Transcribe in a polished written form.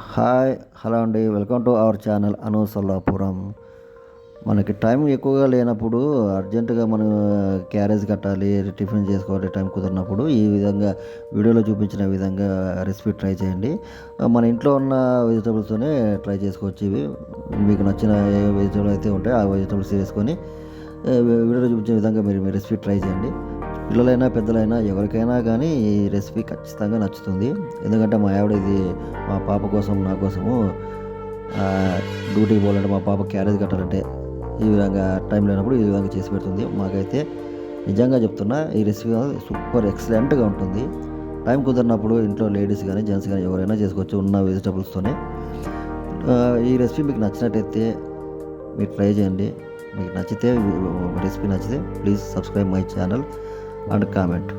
Hi hello అండి, welcome to our channel అను సొల్లాపురం. మనకి time ఎక్కువగా లేనప్పుడు అర్జెంటుగా మనం క్యారేజ్ కట్టాలి, టిఫిన్ చేసుకోవాలి, టైం కుదిరినప్పుడు ఈ విధంగా వీడియోలో చూపించిన విధంగా రెసిపీ ట్రై చేయండి. మన ఇంట్లో ఉన్న వెజిటబుల్స్తోనే ట్రై చేసుకోవచ్చు. ఇవి మీకు నచ్చిన ఏ వెజిటబుల్ అయితే ఉంటాయో ఆ వెజిటబుల్స్ వేసుకొని వీడియోలో చూపించిన విధంగా మీరు మీ రెసిపీ ట్రై చేయండి. పిల్లలైనా పెద్దలైనా ఎవరికైనా కానీ ఈ రెసిపీ ఖచ్చితంగా నచ్చుతుంది. ఎందుకంటే మా ఆవిడ ఇది మా పాప కోసం నా కోసము డ్యూటీకి పోవాలంటే మా పాప క్యారేజ్ కట్టాలంటే ఈ విధంగా టైం లేనప్పుడు ఈ విధంగా చేసి పెడుతుంది. మాకైతే నిజంగా చెప్తున్నా ఈ రెసిపీ సూపర్ ఎక్సలెంట్గా ఉంటుంది. టైం కుదిరినప్పుడు ఇంట్లో లేడీస్ కానీ జెంట్స్ కానీ ఎవరైనా చేసుకోవచ్చు ఉన్న వెజిటబుల్స్తోనే. ఈ రెసిపీ మీకు నచ్చినట్టయితే మీరు ట్రై చేయండి. మీకు నచ్చితే రెసిపీ నచ్చితే please subscribe my channel and comment.